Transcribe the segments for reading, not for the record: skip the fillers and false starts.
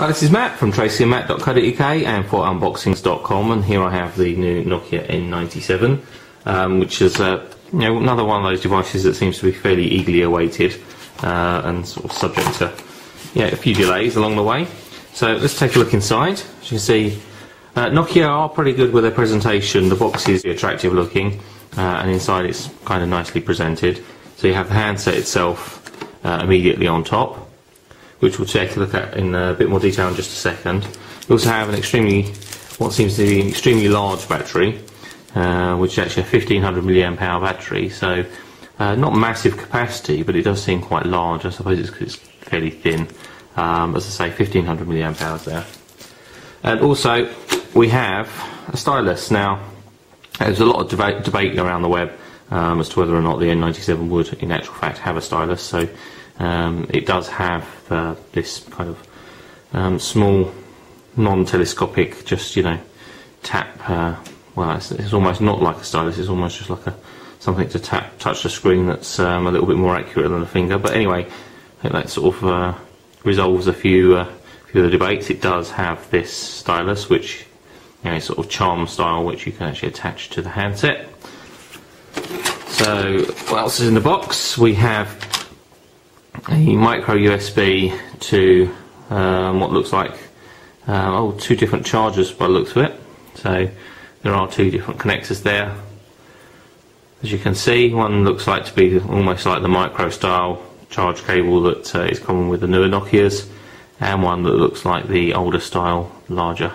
Hi, this is Matt from tracyandmatt.co.uk and for unboxings.com, and here I have the new Nokia N97, which is another one of those devices that seems to be fairly eagerly awaited and sort of subject to a few delays along the way. So let's take a look inside. As you can see, Nokia are pretty good with their presentation. The box is attractive looking, and inside it's kind of nicely presented. So you have the handset itself immediately on top, which we'll take a look at in a bit more detail in just a second. We also have what seems to be an extremely large battery, which is actually a 1500 mAh battery, so not massive capacity, but it does seem quite large. I suppose it's because it's fairly thin. As I say, 1500 mAh there. And also, we have a stylus. Now, there's a lot of debate around the web as to whether or not the N97 would, in actual fact, have a stylus. So it does have this kind of small, non-telescopic, just tap. Well, it's almost not like a stylus. It's almost just like something to touch the screen. That's a little bit more accurate than a finger. But anyway, I think that sort of resolves a few of the debates. It does have this stylus, which is sort of charm style, which you can actually attach to the handset. So what else is in the box? We have a micro USB to what looks like two different chargers by the looks of it. So there are two different connectors there. As you can see, one looks like to be almost like the micro style charge cable that is common with the newer Nokias, and one that looks like the older style, larger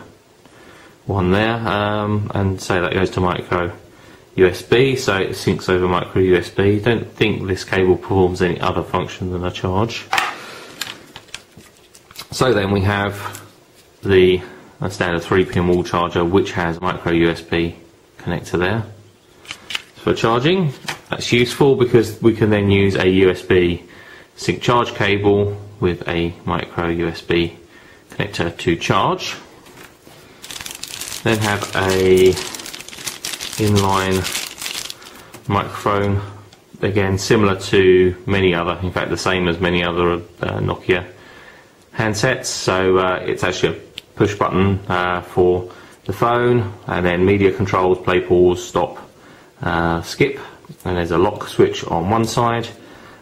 one there, and so that goes to micro USB, so it syncs over micro USB. Don't think this cable performs any other function than a charge. So then we have the standard 3-pin wall charger, which has a micro USB connector there for charging. That's useful because we can then use a USB sync charge cable with a micro USB connector to charge. Then have a inline microphone, again similar to many other, in fact the same as many other Nokia handsets. So it's actually a push button for the phone, and then media controls, play, pause, stop, skip, and there's a lock switch on one side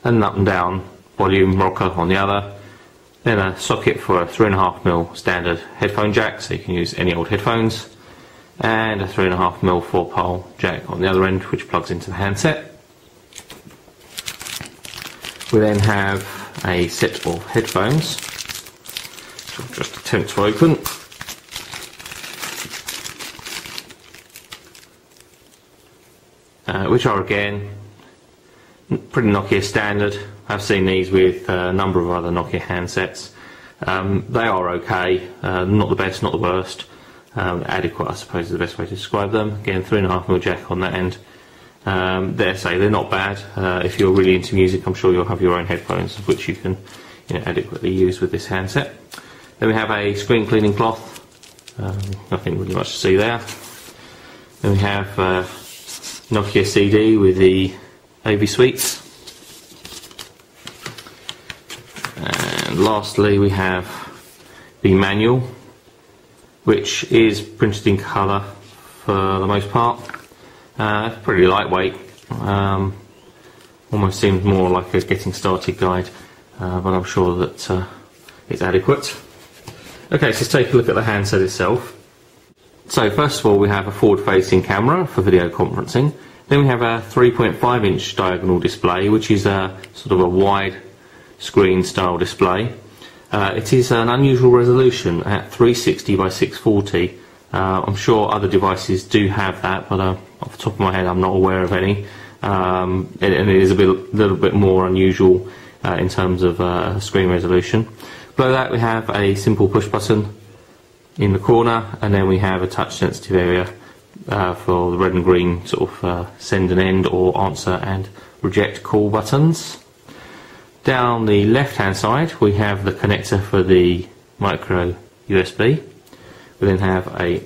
and an up and down volume rocker on the other. Then a socket for a 3.5mm standard headphone jack, so you can use any old headphones, and a 3.5mm 4-pole jack on the other end, which plugs into the handset. We then have a set of headphones, which I'll just attempt to open. Which are again pretty Nokia standard. I've seen these with a number of other Nokia handsets. They are okay, not the best, not the worst. Adequate, I suppose, is the best way to describe them. Again, 3.5mm jack on that end. They're not bad. If you're really into music, I'm sure you'll have your own headphones, which you can adequately use with this handset. Then we have a screen cleaning cloth. Nothing really much to see there. Then we have Nokia CD with the AV suites. And lastly, we have the manual, which is printed in colour for the most part. Pretty lightweight, almost seems more like a getting started guide, but I'm sure that it's adequate. Okay, so let's take a look at the handset itself. So first of all, we have a forward-facing camera for video conferencing. Then we have a 3.5-inch diagonal display, which is a sort of a wide screen style display. It is an unusual resolution at 360 by 640. I'm sure other devices do have that, but off the top of my head I'm not aware of any. And it is a little bit more unusual in terms of screen resolution. Below that we have a simple push button in the corner, and then we have a touch sensitive area for the red and green sort of send and end or answer and reject call buttons. Down the left hand side we have the connector for the micro USB. We then have a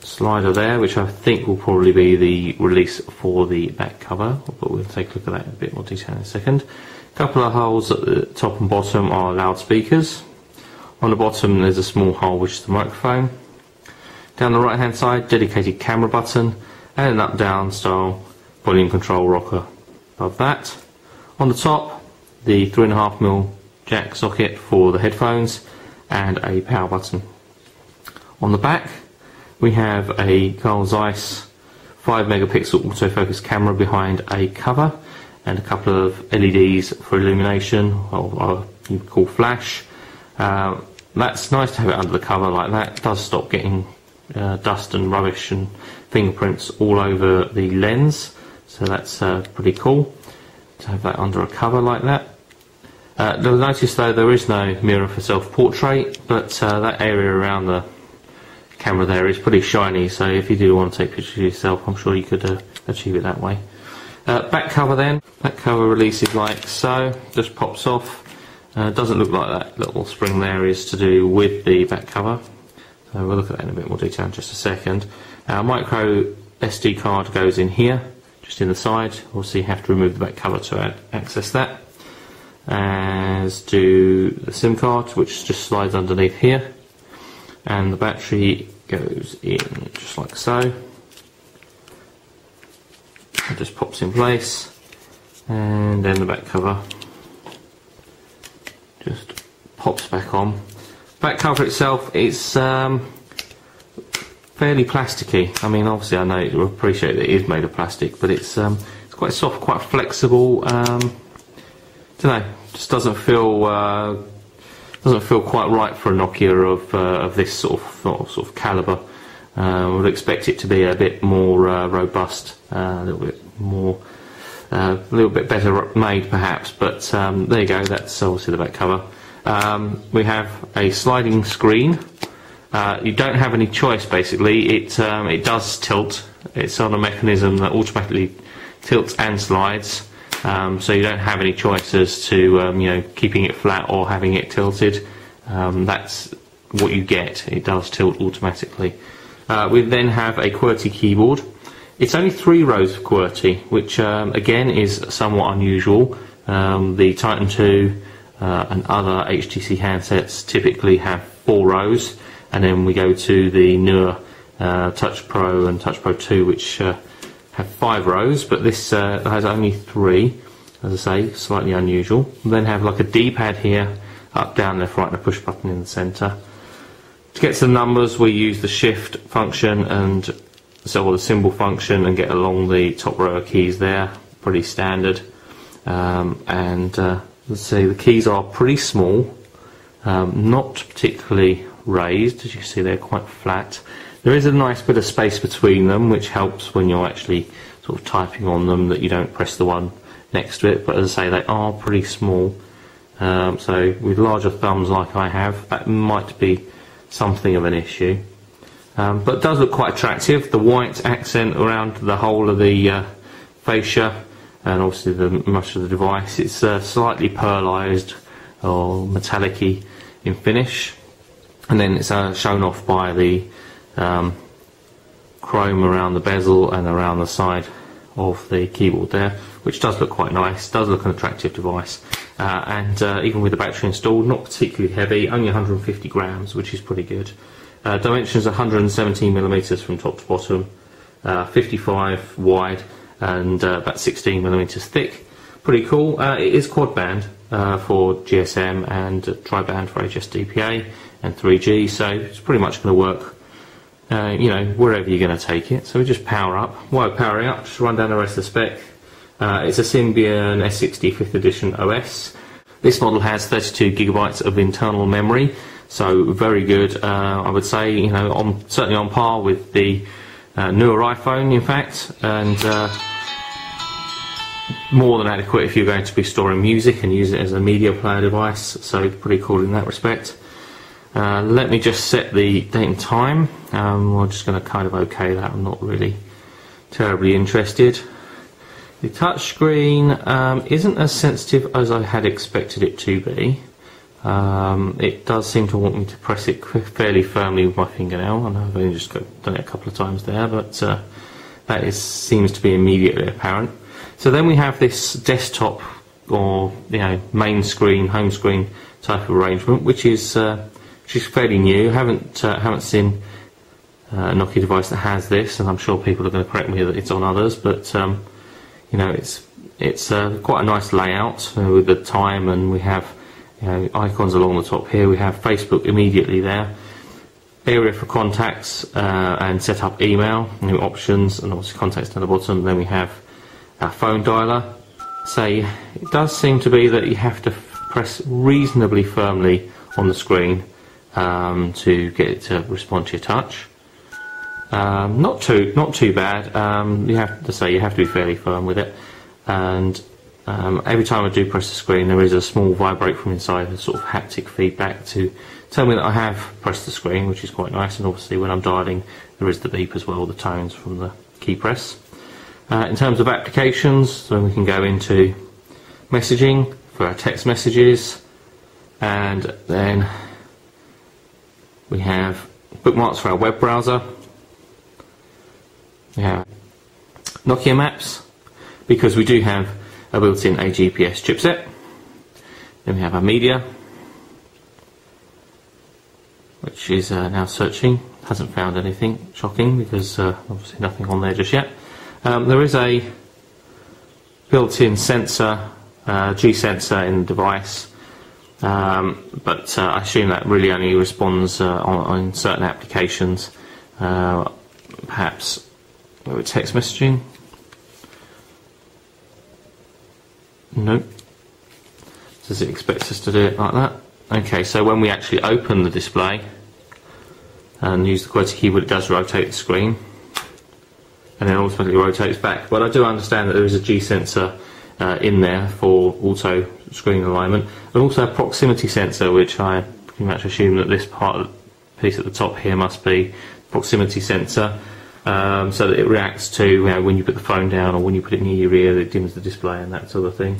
slider there, which I think will probably be the release for the back cover, but we'll take a look at that in a bit more detail in a second. A couple of holes at the top and bottom are loudspeakers. On the bottom there's a small hole which is the microphone. Down the right hand side, dedicated camera button and an up down style volume control rocker above that. On the top, the 3.5mm jack socket for the headphones and a power button. On the back we have a Carl Zeiss 5-megapixel autofocus camera behind a cover and a couple of LEDs for illumination, or you call flash. That's nice to have it under the cover like that. It does stop getting dust and rubbish and fingerprints all over the lens, so that's pretty cool to have that under a cover like that. You'll notice though there is no mirror for self-portrait, but that area around the camera there is pretty shiny, so if you do want to take pictures of yourself, I'm sure you could achieve it that way. Back cover then, back cover releases like so, just pops off. Doesn't look like that little spring there is to do with the back cover, so we'll look at that in a bit more detail in just a second. Micro SD card goes in here, just in the side. Obviously you have to remove the back cover to access that, as do the SIM card, which just slides underneath here, and the battery goes in just like so. It just pops in place, and then the back cover just pops back on. Back cover itself is fairly plasticky. I mean, obviously I know you appreciate that it is made of plastic, but it's quite soft, quite flexible. Don't know, just doesn't feel quite right for a Nokia of this sort of caliber. Would expect it to be a bit more robust, a little bit better made perhaps. But there you go. That's obviously the back cover. We have a sliding screen. You don't have any choice basically. It does tilt. It's on a mechanism that automatically tilts and slides. So you don't have any choice as to keeping it flat or having it tilted. That's what you get. It does tilt automatically. We then have a QWERTY keyboard. It's only 3 rows of QWERTY, which again is somewhat unusual. The Titan 2 and other HTC handsets typically have 4 rows, and then we go to the newer Touch Pro and Touch Pro 2, which have 5 rows, but this has only 3, as I say, slightly unusual. We then have like a D-pad here, up, down, left, right, and a push button in the centre. To get some numbers, we use the shift function and the symbol function and get along the top row of keys there, pretty standard. Let's see, the keys are pretty small, not particularly raised, as you see they're quite flat. There is a nice bit of space between them, which helps when you're actually sort of typing on them, that you don't press the one next to it, but as I say, they are pretty small. So with larger thumbs like I have, that might be something of an issue. But it does look quite attractive. The white accent around the whole of the fascia, and obviously much of the device, it's slightly pearlized or metallic-y in finish, and then it's shown off by the chrome around the bezel and around the side of the keyboard there, which does look quite nice, does look an attractive device. Even with the battery installed, not particularly heavy, only 150 grams, which is pretty good. Dimensions 117mm from top to bottom, 55 wide, and about 16mm thick. Pretty cool. It is quad band for GSM and tri-band for HSDPA and 3G, so it's pretty much going to work wherever you're going to take it. So we just power up. While powering up, just run down the rest of the spec. It's a Symbian S60 5th edition OS. This model has 32GB of internal memory, so very good. I would say, certainly on par with the newer iPhone, in fact, and more than adequate if you're going to be storing music and use it as a media player device. So pretty cool in that respect. Let me just set the date and time. I'm just going to kind of OK that. I'm not really terribly interested. The touchscreen isn't as sensitive as I had expected it to be. It does seem to want me to press it fairly firmly with my fingernail. I know I've only just done it a couple of times there, but that seems to be immediately apparent. So then we have this desktop or main screen, home screen type of arrangement, which is which is fairly new. I haven't seen a Nokia device that has this, and I'm sure people are going to correct me that it's on others, but you know, it's quite a nice layout with the time, and we have, you know, icons along the top here. We have Facebook immediately there, area for contacts, and set up email, new options, and obviously contacts down the bottom. Then we have our phone dialer. So it does seem to be that you have to press reasonably firmly on the screen to get it to respond to your touch. Not too bad. You have to be fairly firm with it, and every time I do press the screen, there is a small vibrate from inside, a sort of haptic feedback to tell me that I have pressed the screen, which is quite nice. And obviously when I'm dialing, there is the beep as well, the tones from the key press. In terms of applications, so we can go into messaging for our text messages, and then we have bookmarks for our web browser. We have Nokia Maps, because we do have a built-in GPS chipset. Then we have our media, which is now searching. Hasn't found anything shocking, because obviously nothing on there just yet. There is a built-in sensor, G-sensor in the device, but I assume that really only responds on certain applications, perhaps with text messaging. Nope. Does it expect us to do it like that? Okay, so when we actually open the display and use the QWERTY keyboard, it does rotate the screen, and then ultimately rotates back. But I do understand that there is a G sensor in there for auto screen alignment, and also a proximity sensor, which I pretty much assume that this piece at the top here must be proximity sensor, so that it reacts to, you know, when you put the phone down or when you put it near your ear, it dims the display and that sort of thing.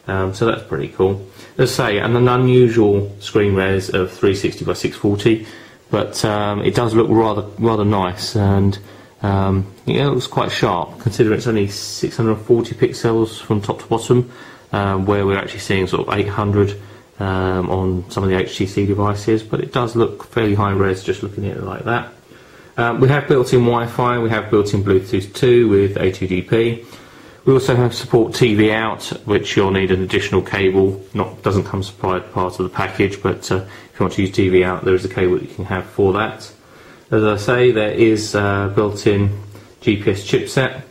So that's pretty cool. As I say, an unusual screen res of 360 by 640, but it does look rather nice, and it looks quite sharp, considering it's only 640 pixels from top to bottom, where we're actually seeing sort of 800 on some of the HTC devices. But it does look fairly high res just looking at it like that. We have built-in Wi-Fi, we have built-in Bluetooth 2 with A2DP. We also have support TV out, which you'll need an additional cable. Doesn't come supplied part of the package, but if you want to use TV out, there is a cable that you can have for that. As I say, there is a built-in GPS chipset,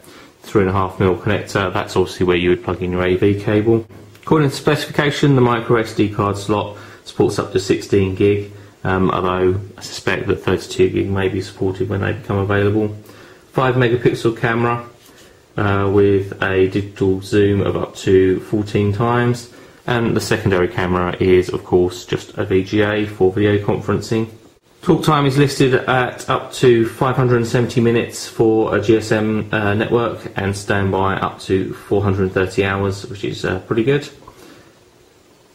3.5mm connector. That's obviously where you would plug in your AV cable. According to specification, the micro SD card slot supports up to 16 gig, although I suspect that 32 gig may be supported when they become available. 5 megapixel camera with a digital zoom of up to 14 times, and the secondary camera is of course just a VGA for video conferencing. Talk time is listed at up to 570 minutes for a GSM network, and standby up to 430 hours, which is pretty good.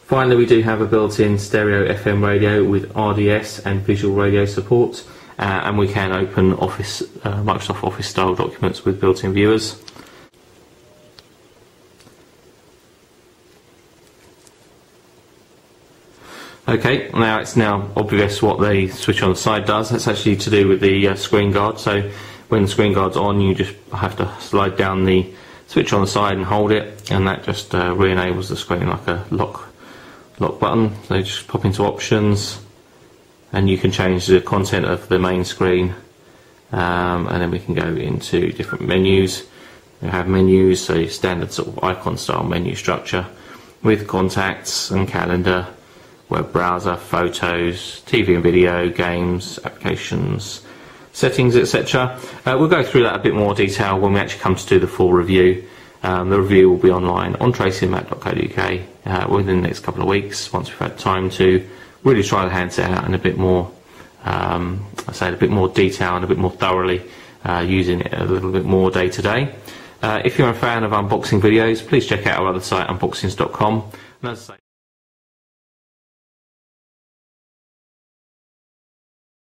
Finally, we do have a built-in stereo FM radio with RDS and visual radio support, and we can open Microsoft Office style documents with built-in viewers. Okay, now it's obvious what the switch on the side does. That's actually to do with the screen guard. So when the screen guard's on, you just have to slide down the switch on the side and hold it, and that just re-enables the screen like a lock button. So you just pop into options, and you can change the content of the main screen, and then we can go into different menus. We have menus, so your standard sort of icon style menu structure with contacts and calendar, web browser, photos, TV and video, games, applications, settings, etc. We'll go through that a bit more detail when we actually come to do the full review. The review will be online on tracyandmatt.co.uk within the next couple of weeks, once we've had time to really try the handset out in a bit more, a bit more detail and a bit more thoroughly, using it a little bit more day to day. If you're a fan of unboxing videos, please check out our other site, unboxings.com. And as I say,